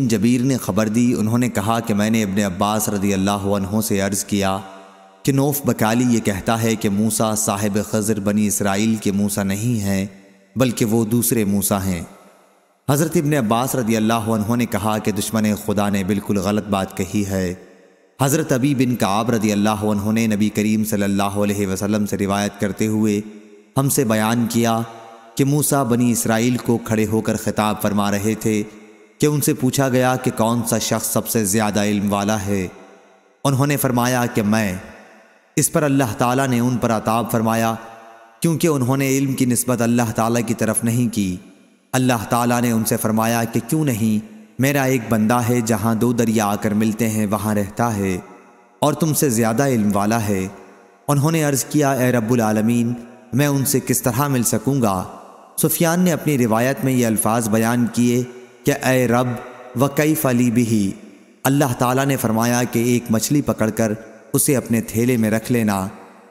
جبیر نے خبر دی، انہوں نے کہا کہ میں نے ابن عباس رضی اللہ عنہ سے عرض کیا کہ نوف بکالی یہ کہتا ہے کہ موسیٰ صاحب خضر بنی اسرائیل کے موسیٰ نہیں ہیں بلکہ وہ دوسرے موسیٰ ہیں۔ حضرت ابن عباس رضی اللہ عنہ نے کہا کہ دشمن خدا نے بالکل غلط بات کہی ہے۔ حضرت ابی بن کعب رضی اللہ عنہ نے نبی کریم صلی اللہ علیہ وسلم سے روایت کرتے ہوئے ہم سے بیان کیا کہ موسیٰ بنی اسرائیل کو کھڑے ہو کر خطاب فرما رہے تھے کہ ان سے پوچھا گیا کہ کون سا شخص سب سے زیادہ علم والا ہے؟ انہوں نے فرمایا کہ میں۔ اس پر اللہ تعالیٰ نے ان پر عطاب فرمایا کیونکہ انہوں نے علم کی نسبت اللہ تعالیٰ کی طرف نہیں کی۔ اللہ تعالیٰ نے ان سے فرمایا کہ کیوں نہیں، میرا ایک بندہ ہے جہاں دو دریا آ کر ملتے ہیں وہاں رہتا ہے اور تم سے زیادہ علم والا ہے۔ انہوں نے عرض کیا اے رب العالمین، میں ان سے کس طرح مل سکوں گا؟ سفیان نے اپنی روایت میں یہ الفاظ بیان کیے کہ اے رب وکیف لی بہ، اللہ تعالیٰ نے فرمایا کہ ایک مچھلی پکڑ کر اسے اپنے تھیلے میں رکھ لینا،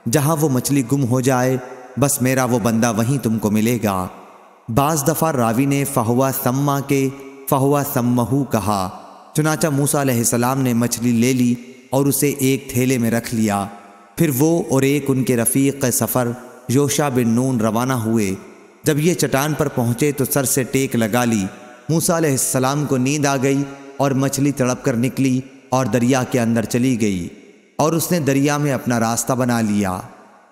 جہاں وہ مچھلی گم ہو جائے بس میرا وہ بندہ وہیں تم کو ملے گا۔ بعض دفعہ راوی نے فہوا ثما کے فہوا ثمہ کہا، چنانچہ موسیٰ علیہ السلام نے مچھلی لے لی اور اسے ایک تھیلے میں رکھ لیا۔ پھر وہ اور ایک ان کے رفیق سفر یوشع بن نون روانہ ہوئے۔ جب یہ چٹان پر پہنچے تو سر سے ٹیک لگا لی۔ موسیٰ علیہ السلام کو نیند آ گئی اور مچھلی تڑپ کر نکلی اور دریا کے اندر چلی گئی اور اس نے دریا میں اپنا راستہ بنا لیا۔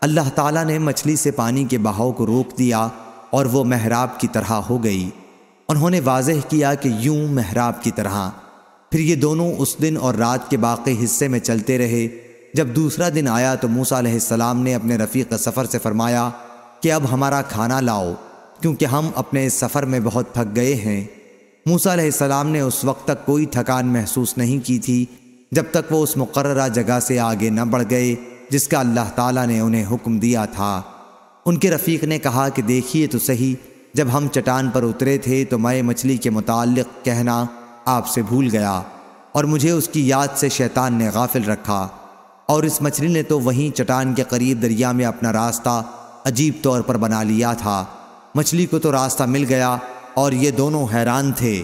اللہ تعالیٰ نے مچھلی سے پانی کے بہاؤ کو روک دیا اور وہ محراب کی طرح ہو گئی۔ انہوں نے واضح کیا کہ یوں محراب کی طرح۔ پھر یہ دونوں اس دن اور رات کے باقی حصے میں چلتے رہے۔ جب دوسرا دن آیا تو موسیٰ علیہ السلام نے اپنے رفیق سفر سے فرمایا کہ اب ہمارا کھانا لاؤ کیونکہ ہم اپنے اس سفر میں بہت تھک گئے ہیں۔ موسیٰ علیہ السلام نے اس وقت تک کوئی تھکان محسوس نہیں کی تھی جب تک وہ اس مقررہ جگہ سے آگے نہ بڑھ گئے جس کا اللہ تعالیٰ نے انہیں حکم دیا تھا۔ ان کے رفیق نے کہا کہ دیکھیے تو صحیح، جب ہم چٹان پر اترے تھے تو میں مچھلی کے متعلق کہنا آپ سے بھول گیا اور مجھے اس کی یاد سے شیطان نے غافل رکھا، اور اس مچھلی نے تو وہیں چٹان کے قریب دریا میں اپنا راستہ عجیب طور پر بنا لیا تھا۔ مچھلی کو تو راستہ مل گیا اور یہ دونوں حیران تھے۔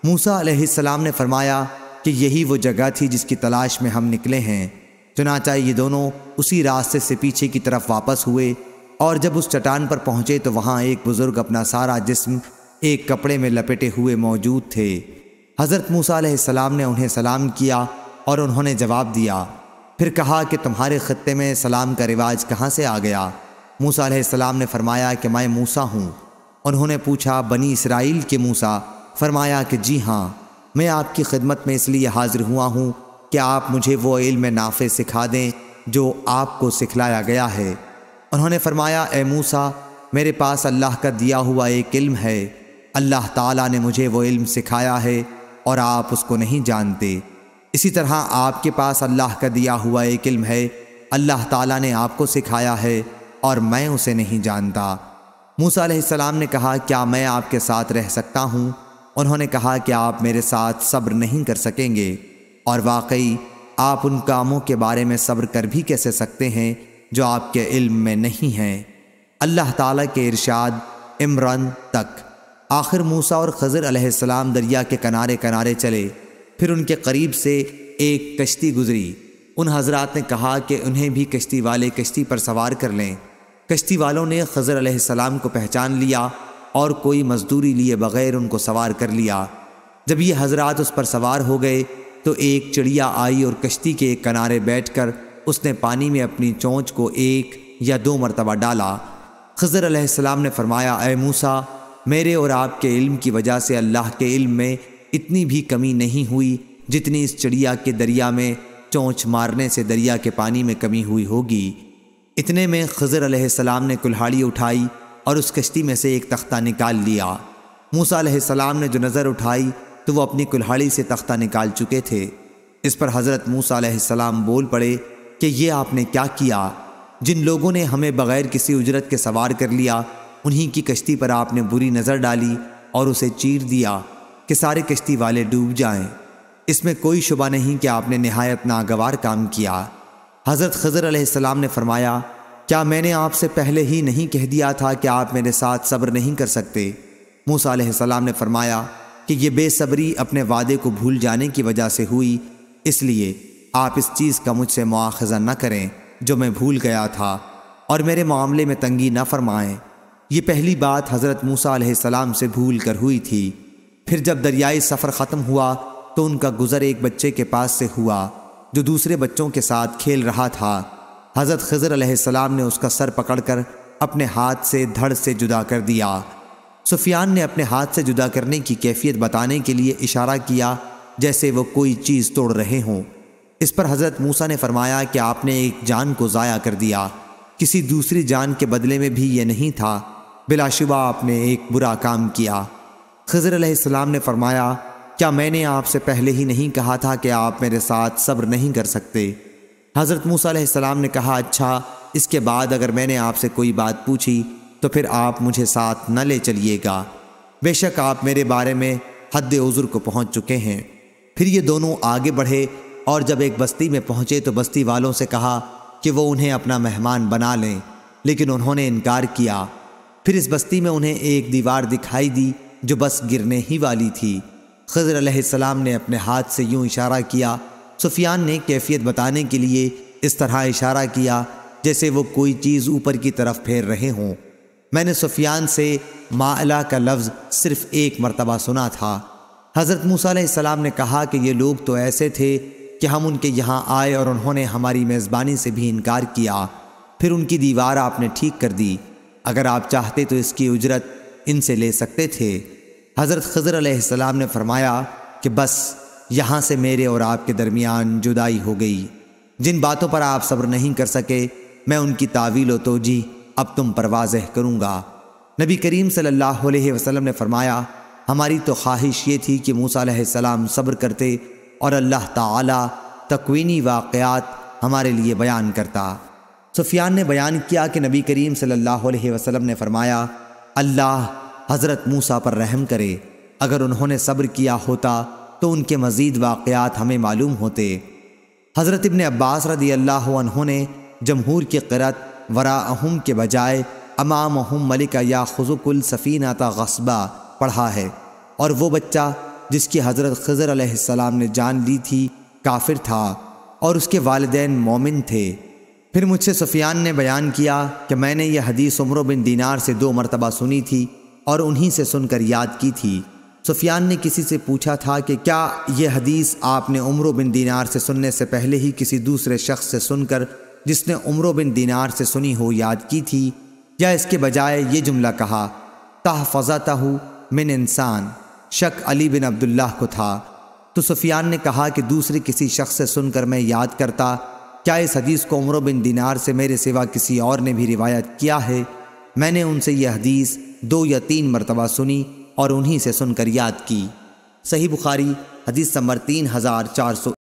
موسیٰ علیہ السلام نے فرمایا کہ یہی وہ جگہ تھی جس کی تلاش میں ہم نکلے ہیں۔ چنانچہ یہ دونوں اسی راستے سے پیچھے کی طرف واپس ہوئے اور جب اس چٹان پر پہنچے تو وہاں ایک بزرگ اپنا سارا جسم ایک کپڑے میں لپٹے ہوئے موجود تھے۔ حضرت موسیٰ علیہ السلام نے انہیں سلام کیا اور انہوں نے جواب دیا۔ پھر کہا کہ تمہارے خطے میں سلام کا رواج کہاں سے آ گیا؟ موسیٰ علیہ السلام نے فرمایا کہ میں موسیٰ ہوں۔ انہوں نے پوچھا بنی اسرائیل کے موسیٰ؟ فرمایا کہ جی ہاں، میں آپ کی خدمت میں اس لیے حاضر ہوا ہوں کہ آپ مجھے وہ علم نافع سکھا دیں جو آپ کو سکھلایا گیا ہے۔ انہوں نے فرمایا اے موسیٰ، میرے پاس اللہ کا دیا ہوا ایک علم ہے، اللہ تعالیٰ نے مجھے وہ علم سکھایا ہے اور آپ اس کو نہیں جانتے۔ اسی طرح آپ کے پاس اللہ کا دیا ہوا ایک علم ہے، اللہ تعالیٰ نے آپ کو سکھایا ہے اور میں اسے نہیں جانتا۔ موسیٰ علیہ السلام نے کہا کیا میں آپ کے ساتھ رہ سکتا ہوں؟ انہوں نے کہا کہ آپ میرے ساتھ صبر نہیں کر سکیں گے، اور واقعی آپ ان کاموں کے بارے میں صبر کر بھی کیسے سکتے ہیں جو آپ کے علم میں نہیں ہیں۔ اللہ تعالیٰ کے ارشاد عمران تک۔ آخر موسیٰ اور خضر علیہ السلام دریا کے کنارے کنارے چلے، پھر ان کے قریب سے ایک کشتی گزری۔ ان حضرات نے کہا کہ انہیں بھی کشتی والے کشتی پر سوار کر لیں۔ کشتی والوں نے خضر علیہ السلام کو پہچان لیا اور کوئی مزدوری لیے بغیر ان کو سوار کر لیا۔ جب یہ حضرات اس پر سوار ہو گئے تو ایک چڑیا آئی اور کشتی کے ایک کنارے بیٹھ کر اس نے پانی میں اپنی چونچ کو 1 یا 2 مرتبہ ڈالا۔ خضر علیہ السلام نے فرمایا اے موسیٰ، میرے اور آپ کے علم کی وجہ سے اللہ کے علم میں اتنی بھی کمی نہیں ہوئی جتنی اس چڑیا کے دریا میں چونچ مارنے سے دریا کے پانی میں کمی ہوئی ہوگی۔ اتنے میں خضر علیہ السلام نے کلہاڑی اٹھائی اور اس کشتی میں سے ایک تختہ نکال لیا۔ موسیٰ علیہ السلام نے جو نظر اٹھائی تو وہ اپنی کلہاڑی سے تختہ نکال چکے تھے۔ اس پر حضرت موسیٰ علیہ السلام بول پڑے کہ یہ آپ نے کیا کیا؟ جن لوگوں نے ہمیں بغیر کسی اجرت کے سوار کر لیا انہی کی کشتی پر آپ نے بری نظر ڈالی اور اسے چیر دیا کہ سارے کشتی والے ڈوب جائیں۔ اس میں کوئی شبہ نہیں کہ آپ نے نہایت ناگوار کام کیا۔ حضرت خضر علیہ السلام نے فرمایا کیا میں نے آپ سے پہلے ہی نہیں کہہ دیا تھا کہ آپ میرے ساتھ صبر نہیں کر سکتے؟ موسیٰ علیہ السلام نے فرمایا کہ یہ بے صبری اپنے وعدے کو بھول جانے کی وجہ سے ہوئی، اس لیے آپ اس چیز کا مجھ سے مواخذہ نہ کریں جو میں بھول گیا تھا، اور میرے معاملے میں تنگی نہ فرمائیں۔ یہ پہلی بات حضرت موسیٰ علیہ السلام سے بھول کر ہوئی تھی۔ پھر جب دریائے سفر ختم ہوا تو ان کا گزر ایک بچے کے پاس سے ہوا جو دوسرے بچوں کے ساتھ کھیل رہا تھا۔ حضرت خضر علیہ السلام نے اس کا سر پکڑ کر اپنے ہاتھ سے دھڑ سے جدا کر دیا۔ سفیان نے اپنے ہاتھ سے جدا کرنے کی کیفیت بتانے کے لیے اشارہ کیا جیسے وہ کوئی چیز توڑ رہے ہوں۔ اس پر حضرت موسیٰ نے فرمایا کہ آپ نے ایک جان کو ضائع کر دیا، کسی دوسری جان کے بدلے میں بھی یہ نہیں تھا، بلا شبہ آپ نے ایک برا کام کیا۔ خضر علیہ السلام نے فرمایا، کیا میں نے آپ سے پہلے ہی نہیں کہا تھا کہ آپ میرے ساتھ صبر نہیں کر سکتے؟ حضرت موسیٰ علیہ السلام نے کہا، اچھا اس کے بعد اگر میں نے آپ سے کوئی بات پوچھی تو پھر آپ مجھے ساتھ نہ لے چلیے گا، بے شک آپ میرے بارے میں حد عذر کو پہنچ چکے ہیں۔ پھر یہ دونوں آگے بڑھے اور جب ایک بستی میں پہنچے تو بستی والوں سے کہا کہ وہ انہیں اپنا مہمان بنا لیں، لیکن انہوں نے انکار کیا۔ پھر اس بستی میں انہیں ایک دیوار دکھائی دی جو بس گرنے ہی والی تھی۔ خضر علیہ السلام نے اپنے ہاتھ سے یوں اشارہ کیا۔ سفیان نے کیفیت بتانے کے لیے اس طرح اشارہ کیا جیسے وہ کوئی چیز اوپر کی طرف پھیر رہے ہوں۔ میں نے سفیان سے مائلہ کا لفظ صرف ایک مرتبہ سنا تھا۔ حضرت موسیٰ علیہ السلام نے کہا کہ یہ لوگ تو ایسے تھے کہ ہم ان کے یہاں آئے اور انہوں نے ہماری میزبانی سے بھی انکار کیا، پھر ان کی دیوار آپ نے ٹھیک کر دی، اگر آپ چاہتے تو اس کی اجرت ان سے لے سکتے تھے۔ حضرت خضر علیہ السلام نے فرمایا کہ بس یہاں سے میرے اور آپ کے درمیان جدائی ہو گئی۔ جن باتوں پر آپ صبر نہیں کر سکے میں ان کی تعویل و توجیح اب تم پر واضح کروں گا۔ نبی کریم صلی اللہ علیہ وسلم نے فرمایا، ہماری تو خواہش یہ تھی کہ موسیٰ علیہ السلام صبر کرتے اور اللہ تعالی تکوینی واقعات ہمارے لیے بیان کرتا۔ سفیان نے بیان کیا کہ نبی کریم صلی اللہ علیہ وسلم نے فرمایا، اللہ حضرت موسیٰ پر رحم کرے، اگر انہوں نے صبر کیا ہوتا تو ان کے مزید واقعات ہمیں معلوم ہوتے۔ حضرت ابن عباس رضی اللہ عنہ نے جمہور کی قرأت وراءہم کے بجائے امامہم ملکہ یاخذک السفینۃ غصبا پڑھا ہے، اور وہ بچہ جس کی حضرت خضر علیہ السلام نے جان لی تھی کافر تھا اور اس کے والدین مومن تھے۔ پھر مجھ سے سفیان نے بیان کیا کہ میں نے یہ حدیث عمرو بن دینار سے 2 مرتبہ سنی تھی اور انہی سے سن کر یاد کی تھی۔ سفیان نے کسی سے پوچھا تھا کہ کیا یہ حدیث آپ نے عمرو بن دینار سے سننے سے پہلے ہی کسی دوسرے شخص سے سن کر جس نے عمرو بن دینار سے سنی ہو یاد کی تھی، یا اس کے بجائے یہ جملہ کہا تحفظتہ من انسان؟ شک علی بن عبداللہ کو تھا۔ تو سفیان نے کہا کہ دوسرے کسی شخص سے سن کر میں یاد کرتا، کیا اس حدیث کو عمرو بن دینار سے میرے سوا کسی اور نے بھی روایت کیا ہے؟ میں نے ان سے یہ حدیث 2 یا 3 مرتبہ سنی اور انہی سے سن کر یاد کی۔ صحیح بخاری حدیث نمبر 3400۔